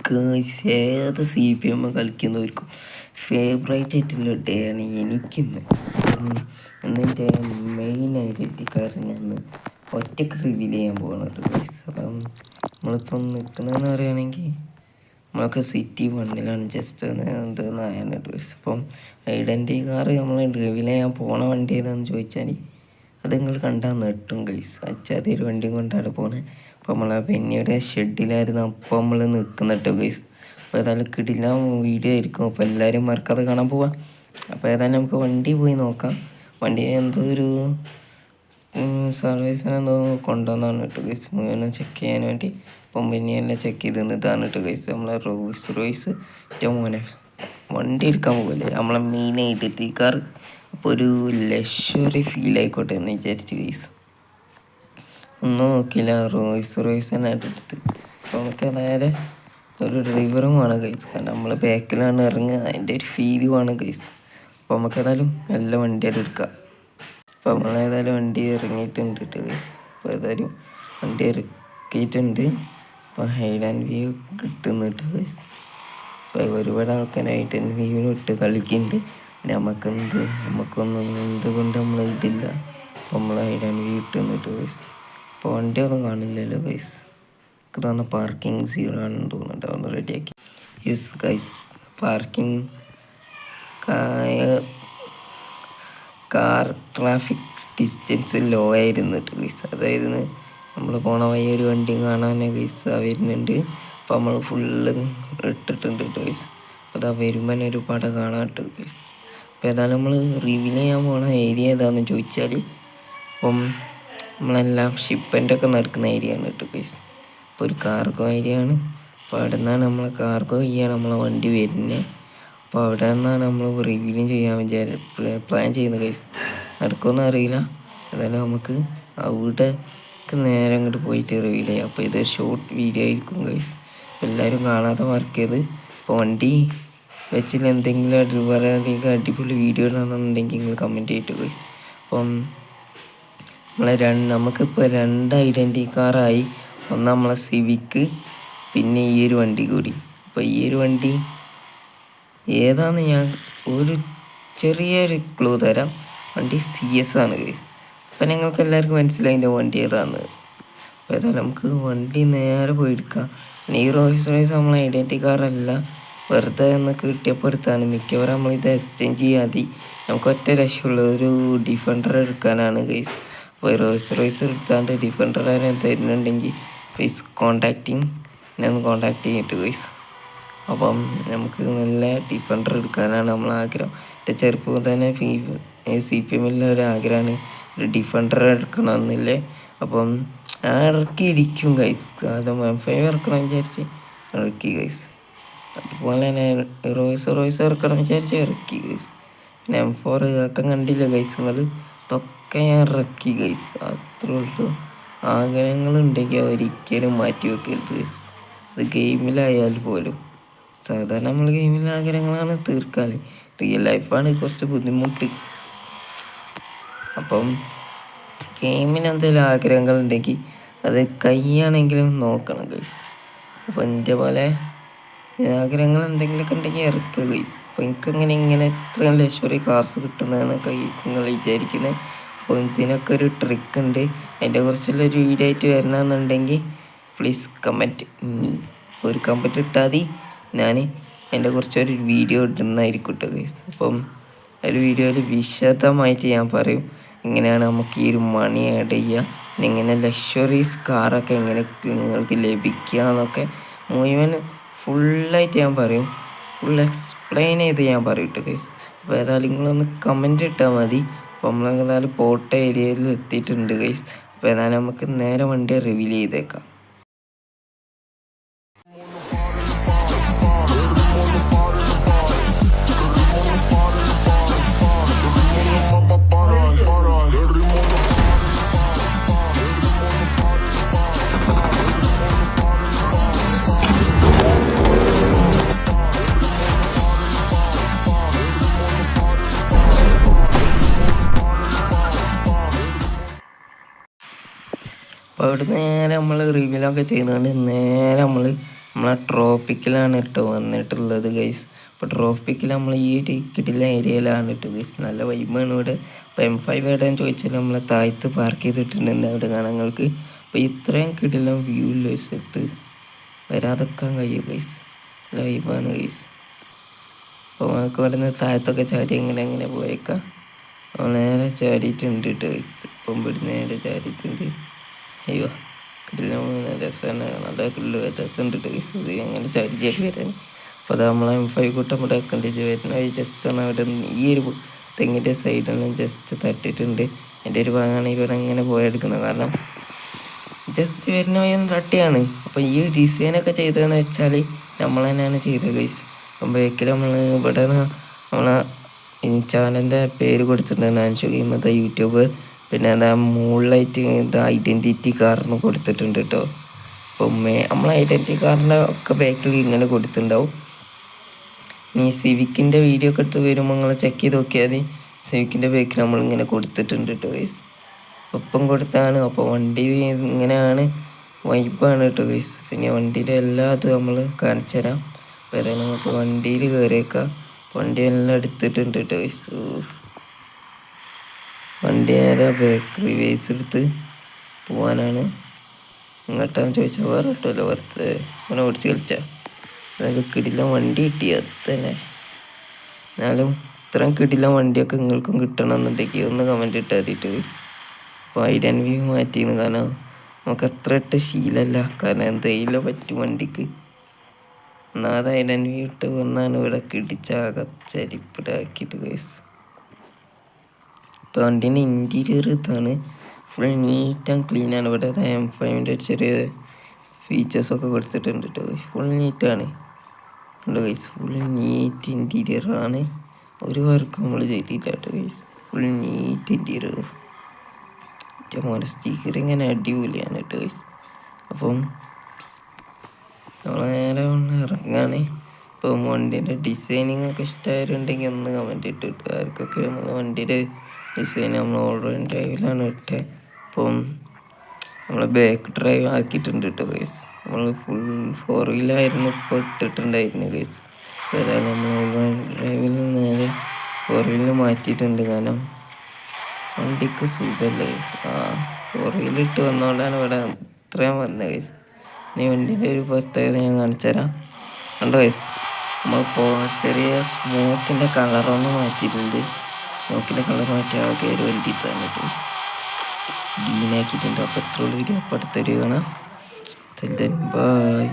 Guys ഏത് CPM കളിക്കുന്നവർക്കും favourite ആയിട്ടുള്ള day ആണ് എനിക്കിന്ന്. എന്നിൻ്റെ മെയിൻ ഐഡൻറ്റി കാര്യം ഞാൻ ഒറ്റയ്ക്ക് റിവീൽ ചെയ്യാൻ പോകുന്നുണ്ട് ഗൈസ്. അപ്പം നമ്മളിപ്പം നിൽക്കുന്നതെന്ന് പറയുകയാണെങ്കിൽ നമ്മളൊക്കെ സിറ്റി 1 ജസ്റ്റ് എന്തായാലും ഗൈസ്. അപ്പം ഐഡൻറ്റി കാർ നമ്മൾ റിവീൽ ചെയ്യാൻ പോണ വണ്ടി ഏതാണെന്ന് ചോദിച്ചാൽ അത് നിങ്ങൾ കണ്ടാൽ നെട്ടും ഗൈസ്. അച്ഛാതി ഒരു വണ്ടിയും കൊണ്ടാണ് പോണത്. അപ്പോൾ നമ്മളെ പെന്നിയുടെ ഷെഡിലായിരുന്നു അപ്പോൾ നമ്മൾ നിൽക്കുന്നുട്ടോ ഗൈസ്. അപ്പോൾ ഏതായാലും കിടില വീഡിയോ ആയിരിക്കും. അപ്പോൾ എല്ലാവരും മറക്കാതെ കാണാൻ പോവാം. അപ്പോൾ ഏതായാലും നമുക്ക് വണ്ടി പോയി നോക്കാം. വണ്ടി എന്തോ ഒരു സർവീസിനെന്തോ കൊണ്ടുവന്നാണ് കേട്ടോ ഗൈസ്, മുഴുവനും ചെക്ക് ചെയ്യാൻ വേണ്ടി. അപ്പം പെന്നിയെല്ലാം ചെക്ക് ചെയ്ത് ഇതാണ് കേട്ടോ ഗൈസ് നമ്മളെ റോയ്സ് ഏറ്റവും മോനെ വണ്ടി എടുക്കാൻ പോകല്ലേ നമ്മളെ മെയിൻ ഐഡൻറ്റി കാർ. അപ്പോൾ ഒരു ലക്ഷറി ഫീൽ ആയിക്കോട്ടെ എന്ന് വിചാരിച്ച് ഗൈസ്. ഒന്നും നോക്കിയില്ല, റോയ്സ് തന്നെ എടുത്ത്. അപ്പോൾ നമുക്ക് നേരെ ഒരു ഡ്രൈവറുമാണ് ഗൈസ്, കാരണം നമ്മൾ ബാക്കിലാണ് ഇറങ്ങുക, അതിൻ്റെ ഒരു ഫീലുമാണ് ഗൈസ്. അപ്പോൾ നമുക്ക് ഏതായാലും നല്ല വണ്ടിയായിട്ട് എടുക്കാം. അപ്പോൾ നമ്മളേതായാലും വണ്ടി ഇറങ്ങിയിട്ടുണ്ട് കേട്ടോ ഗൈസ്. അപ്പോൾ ഏതായാലും വണ്ടി ഇറക്കിയിട്ടുണ്ട്. അപ്പോൾ ഹൈഡ് ആൻഡ് വ്യൂ കിട്ടുന്നുണ്ട് ഗൈസ്. അപ്പോൾ ഒരുപാട് ആൾക്കാർ ഹൈഡ് ആൻഡ് വ്യൂവിന് ഇട്ട് കളിക്കുന്നുണ്ട്. നമുക്കൊന്നും എന്തുകൊണ്ട് നമ്മൾ ഇട്ടില്ല. അപ്പോൾ നമ്മൾ ഹൈഡ് ആൻഡ് വ്യൂ ഇട്ടുന്നിട്ട് ഗൈസ്. അപ്പോൾ വണ്ടിയൊന്നും കാണില്ലല്ലോ ഗൈസ്. ഇതാണ് പാർക്കിംഗ് 0 ആണെന്ന് തോന്നുന്നുണ്ട്, ഒന്ന് റെഡിയാക്കി. Yes guys, parking car traffic distance low ആയിരുന്നിട്ട് ഗൈസ്. അതായത് നമ്മൾ പോണ വഴി ഒരു വണ്ടിയും കാണാനേ ഗൈസ് വരുന്നുണ്ട്. അപ്പോൾ നമ്മൾ ഫുള്ള് ഇട്ടിട്ടുണ്ട് ഗൈസ്. അപ്പോൾ അതാ വരുമ്പോൾ ഒരു പട കാണാം കേട്ടോ ഗൈസ്. അപ്പോൾ ഏതായാലും നമ്മൾ റിവീൽ ചെയ്യാൻ പോണ ഏരിയ ഏതാണെന്ന് ചോദിച്ചാൽ അപ്പം നമ്മളെല്ലാം ഷിപ്പൻ്റൊക്കെ നടക്കുന്ന ഏരിയ ആണ് കേട്ടോ ഗൈസ്. അപ്പോൾ ഒരു കാർഗോ ഏരിയ ആണ്. അപ്പോൾ അവിടെ നിന്നാണ് നമ്മളെ കാർഗോ ചെയ്യാൻ നമ്മളെ വണ്ടി വരുന്നത്. അപ്പോൾ അവിടെ നിന്നാണ് നമ്മൾ റിവ്യൂ ചെയ്യാൻ പ്ലാൻ ചെയ്യുന്നത് ഗൈസ്. നടക്കുമെന്ന് അറിയില്ല. ഏതായാലും നമുക്ക് അവിടേക്ക് നേരെ അങ്ങോട്ട് പോയിട്ട് റിവ്യൂ ചെയ്യാം. അപ്പോൾ ഇതൊരു ഷോർട്ട് വീഡിയോ ആയിരിക്കും ഗൈസ്. അപ്പോൾ എല്ലാവരും കാണാതെ വർക്ക് ചെയ്ത്. അപ്പോൾ വണ്ടി വെച്ചിൽ എന്തെങ്കിലും അടിപൊളി വീഡിയോ ഇടണമെന്നുണ്ടെങ്കിൽ നിങ്ങൾ കമൻറ്റ് ചെയ്തിട്ട് ഗൈസ്. അപ്പം നമുക്കിപ്പോൾ 2 ഐഡൻറ്റി കാറായി. ഒന്ന് നമ്മളെ സിവിക്ക്, പിന്നെ ഈ ഒരു വണ്ടി കൂടി. അപ്പോൾ ഈ ഒരു വണ്ടി ഏതാണെന്ന് ഞാൻ ഒരു ചെറിയൊരു ക്ലൂ തരാം. വണ്ടി CS ആണ് ഗൈസ്. അപ്പം ഞങ്ങൾക്ക് എല്ലാവർക്കും മനസ്സിലായി എൻ്റെ വണ്ടി ഏതാണെന്ന്. അപ്പോൾ ഏതായാലും നമുക്ക് വണ്ടി നേരെ പോയി എടുക്കാം. പിന്നെ ഈ റോയ്സ് നമ്മളെ ഐഡൻറ്റി കാറല്ല, വെറുതെ ഒന്ന് കിട്ടിയപ്പോൾ എടുത്താണ്. മിക്കവാറും നമ്മളിത് എക്സ്ചേഞ്ച് ചെയ്യാതെ നമുക്ക് ഒറ്റ ലക്ഷ്യമുള്ള ഒരു ഡിഫൻഡർ എടുക്കാനാണ് ഗൈസ്. അപ്പോൾ റോയ്സ് എടുത്താണ്ട് ഡിഫൻഡർ ആരും തരുന്നുണ്ടെങ്കിൽ പ്ലീസ് എന്നെ ഒന്ന് കോൺടാക്ട് ചെയ്തിട്ട് ഗൈസ്. അപ്പം നമുക്ക് നല്ല ഡിഫൻഡർ എടുക്കാനാണ് നമ്മളാഗ്രഹം. എൻ്റെ ചെറുപ്പം തന്നെ CPM ഒരു ആഗ്രഹമാണ് ഒരു ഡിഫൻഡർ എടുക്കണമെന്നില്ലേ. അപ്പം ഞാൻ ഇറക്കിയിരിക്കും ഗൈസ്, കാരണം M5 ഇറക്കണം വിചാരിച്ച് ഇറക്കി ഗൈസ്. അതുപോലെ തന്നെ റോയ്സ് ഇറക്കണം വിചാരിച്ച് ഇറക്കി ഗൈസ്. പിന്നെ M4 ഇതൊക്കെ കണ്ടില്ല ഗൈസ് നിങ്ങൾ, ഇതൊക്കെ ഞാൻ ഇറക്കി ഗൈസ്. അത്രേ ഉള്ളൂ. ആഗ്രഹങ്ങളുണ്ടെങ്കിൽ ഒരിക്കലും മാറ്റി വെക്കരുത് ഗൈസ്. അത് ഗെയിമിലായാൽ പോലും. സാധാരണ നമ്മൾ ഗെയിമിലെ ആഗ്രഹങ്ങളാണ് തീർക്കാൻ, റിയൽ ലൈഫാണ് കുറച്ച് ബുദ്ധിമുട്ട്. അപ്പം ഗെയിമിന് എന്തെങ്കിലും ആഗ്രഹങ്ങളുണ്ടെങ്കിൽ അത് കയ്യാണെങ്കിലും നോക്കണം ഗൈസ്. അപ്പോൾ എൻ്റെ പോലെ ആഗ്രഹങ്ങൾ എന്തെങ്കിലുമൊക്കെ ഉണ്ടെങ്കിൽ ഇറക്കുക ഗൈസ്. അപ്പോൾ ഇങ്ങനെ എത്രയും ലക്ഷറി കാർസ് കിട്ടുന്നതെന്ന് നിങ്ങൾ വിചാരിക്കുന്നത്. അപ്പോൾ ഇതിനൊക്കെ ഒരു ട്രിക്ക് ഉണ്ട്. അതിൻ്റെ കുറിച്ചുള്ളൊരു വീഡിയോ ആയിട്ട് വരണമെന്നുണ്ടെങ്കിൽ പ്ലീസ് കമൻറ്റ് ഒരു കമൻറ്റ് ഇട്ടാൽ മതി. ഞാൻ അതിൻ്റെ കുറിച്ചൊരു വീഡിയോ ഇടുന്നതായിരിക്കും കേട്ടോ ഗൈസ്. അപ്പം ഒരു വീഡിയോയിൽ വിശദമായിട്ട് ഞാൻ പറയും എങ്ങനെയാണ് നമുക്ക് ഈ ഒരു മണി ആഡ് ചെയ്യുക, എങ്ങനെ ലക്ഷറീസ് കാറൊക്കെ എങ്ങനെ നിങ്ങൾക്ക് ലഭിക്കുക എന്നൊക്കെ മുഴുവൻ ഫുള്ളായിട്ട് ഞാൻ പറയും. ഫുൾ എക്സ്പ്ലെയിൻ ചെയ്ത് ഞാൻ പറയും കേട്ടോ ഗൈസ്. അപ്പോൾ ഏതായാലും നിങ്ങളൊന്ന് കമൻറ്റ് ഇട്ടാൽ മതി. അപ്പോൾ നമ്മളേതായാലും പോട്ട ഏരിയയിൽ എത്തിയിട്ടുണ്ട് ഗൈസ്. അപ്പോൾ ഏതായാലും നമുക്ക് നേരെ വണ്ടി റിവീൽ ചെയ്തേക്കാം. അപ്പോൾ അവിടെ നേരെ നമ്മൾ റിവ്യൂലൊക്കെ ചെയ്യുന്നതുകൊണ്ട് നേരെ നമ്മൾ നമ്മളെ ട്രോപ്പിക്കിലാണ് കേട്ടോ വന്നിട്ടുള്ളത് ഗൈസ്. അപ്പോൾ ട്രോപ്പിക്കിൽ നമ്മൾ ഈ ഒരു കിടില ഏരിയയിലാണ് കേട്ടോ ഗൈസ്. നല്ല വൈബാണ് ഇവിടെ. അപ്പോൾ M5 എവിടെയെന്ന് ചോദിച്ചാൽ നമ്മളെ താഴത്ത് പാർക്ക് ചെയ്തിട്ടുണ്ട് അവിടെ കാണങ്ങൾക്ക്. അപ്പോൾ ഇത്രയും കിടില വ്യൂ ഉള്ള സ്ഥലത്ത് വരാതെക്കാൻ കഴിയും ഗൈസ്. നല്ല വൈബാണ് ഗൈസ്. അപ്പോൾ നമുക്ക് ഇവിടെ നിന്ന് താഴത്തൊക്കെ ചാടി എങ്ങനെ പോയേക്കാം. അപ്പോൾ നേരെ ചാടിയിട്ടുണ്ട് കേട്ടോ ഗൈസ്. ഇപ്പം ഇവിടെ നേരെ ചാടിയിട്ടുണ്ട്. അയ്യോ രസമാണ്, നല്ല രസമുണ്ട് ഗൈസ്. ഇത് അങ്ങനെ ചാടി വരാൻ. അപ്പോൾ അത് നമ്മളെ M5 കൂട്ടം ഇവിടെ കണ്ടിച്ച് വരുന്ന ജസ്റ്റ് ഒന്ന് അവിടെ ഈ ഒരു തെങ്ങിൻ്റെ സൈഡിൽ ജസ്റ്റ് തട്ടിയിട്ടുണ്ട്. എൻ്റെ ഒരു ഭാഗമാണ് ഇവിടെ അങ്ങനെ പോയെടുക്കുന്നത്. കാരണം ജസ്റ്റ് വരുന്ന വഴിയൊന്ന് തട്ടിയാണ്. അപ്പോൾ ഈ ഡിസൈനൊക്കെ ചെയ്തതെന്ന് വെച്ചാൽ നമ്മൾ തന്നെയാണ് ചെയ്തത് ഗൈസ്. അപ്പം ബേക്കിൽ നമ്മൾ ഇവിടെ നമ്മളെ ചാനലിൻ്റെ പേര് കൊടുത്തിട്ടുണ്ട് അൻഷു ഗെയിമത്തെ യൂട്യൂബർ. പിന്നെ എന്താ മുകളിലായിട്ട് എന്താ ഐഡൻറ്റിറ്റി കാർഡിന് കൊടുത്തിട്ടുണ്ട് കേട്ടോ. അപ്പം നമ്മളെ ഐഡൻറ്റിറ്റി കാർഡിൻ്റെ ഒക്കെ ബാക്കിൽ ഇങ്ങനെ കൊടുത്തിട്ടുണ്ടാവും. ഇനി സിവിക്കിൻ്റെ വീഡിയോ ഒക്കെ എടുത്ത് വരുമ്പോൾ നിങ്ങൾ ചെക്ക് ചെയ്ത് നോക്കിയാൽ മതി. സിവിക്കിൻ്റെ ബാക്കിൽ നമ്മളിങ്ങനെ കൊടുത്തിട്ടുണ്ട് കേട്ടോ ഗൈസ്. ഒപ്പം കൊടുത്താണ്. അപ്പോൾ വണ്ടി ഇങ്ങനെയാണ്, വൈബാണ് കേട്ടോ ഗൈസ്. പിന്നെ വണ്ടിയുടെ എല്ലാതും നമ്മൾ കാണിച്ചു തരാം. അപ്പോൾ നമുക്ക് വണ്ടിയിൽ കയറിയേക്കാം. വണ്ടി എല്ലാം എടുത്തിട്ടുണ്ട് കേട്ടോ ഗൈസ്. വണ്ടി നേരെ ബാക്ക് റിവേഴ്സ് എടുത്ത് പോകാനാണ്. ഇങ്ങോട്ടാന്ന് ചോദിച്ചാൽ വേറെ കിട്ടുമല്ലോ, വെറുതെ അങ്ങനെ ഓടിച്ച് കളിച്ചാൽ. അതായത് കിടില വണ്ടി കിട്ടി അത് തന്നെ. എന്നാലും ഇത്രയും കിടില വണ്ടിയൊക്കെ നിങ്ങൾക്കും കിട്ടണമെന്നുണ്ടെങ്കിൽ ഒന്ന് കമൻറ്റ് ഇട്ട് എഴുതിയിട്ട്. അപ്പോൾ ഐഡൻ വ്യൂ മാറ്റിയിരുന്നു. കാരണം നമുക്ക് അത്ര ഇട്ട് ശീലമല്ല. കാരണം എന്തെങ്കിലും പറ്റും വണ്ടിക്ക്. ഒന്നാമത് ഐഡൻ വ്യൂ ഇട്ട് വന്നാണ് ഇവിടെ കിടിച്ചാകച്ചരിപ്പിടാക്കിയിട്ട് ഗൈസ്. ഇപ്പോൾ വണ്ടീൻ്റെ ഇൻറ്റീരിയർ ഇതാണ്. ഫുൾ നീറ്റ് ആൻഡ് ക്ലീനാണ്. ഇവിടെ M5ൻ്റെ ചെറിയ ഫീച്ചേഴ്സൊക്കെ കൊടുത്തിട്ടുണ്ട് കേട്ടോ. ഫുൾ നീറ്റാണ് ഉണ്ട് ഗൈസ്. Full NEET ഇൻറ്റീരിയറാണ്. ഒരു വർക്ക് നമ്മൾ ചെയ്തില്ല കേട്ടോ ഗൈസ്. Full NEET interior. മോനെ സ്റ്റിക്കർ ഇങ്ങനെ അടിപൊളിയാണ് കേട്ടോ ഗൈസ്. അപ്പം നമ്മൾ നേരെ ഒന്ന് ഇറങ്ങാണ്. ഇപ്പം വണ്ടീൻ്റെ ഡിസൈനിങ് ഒക്കെ ഇഷ്ടമായിട്ടുണ്ടെങ്കിൽ ഒന്ന് കമൻറ്റ് ഇട്ടിട്ട്. ആർക്കൊക്കെ വണ്ടിയുടെ ഡിസൈൻ നമ്മൾ ഓൾറെഡി ഡ്രൈവിലാണ് ഇട്ടത്. അപ്പം നമ്മൾ ബാക്ക് ഡ്രൈവ് ആക്കിയിട്ടുണ്ട് കേട്ടോ ഗൈസ്. നമ്മൾ ഫുൾ 4 വീലായിരുന്നു ഇപ്പോൾ ഇട്ടിട്ടുണ്ടായിരുന്നു ഗൈസ്. ഏതായാലും നമ്മൾ ഡ്രൈവിൽ നിന്ന് നേരെ 4 വീലിന് മാറ്റിയിട്ടുണ്ട്. കാരണം വണ്ടിക്ക് സുഖമല്ലേ ഗൈസ്. 4 വീലിട്ട് വന്നുകൊണ്ടാണ് ഇവിടെ ഇത്രയും വന്നത് ഗൈസ്. ഇനി വണ്ടീൻ്റെ ഒരു പ്രത്യേകത ഞാൻ കാണിച്ചു തരാം. കണ്ടോ ഗൈസ്, നമ്മളിപ്പോൾ ചെറിയ സ്മോക്കിൻ്റെ കളറൊന്ന് മാറ്റിയിട്ടുണ്ട്. സ്മോക്കിൻ്റെ കളർ മാറ്റി ആകെ ഒരു വണ്ടി തന്നിട്ട് ഗ്രീനാക്കിയിട്ടുണ്ട്. അപ്പോൾ എത്ര വീഡിയോ അപ്പോൾ അടുത്തൊരു കാണാം. ബൈ.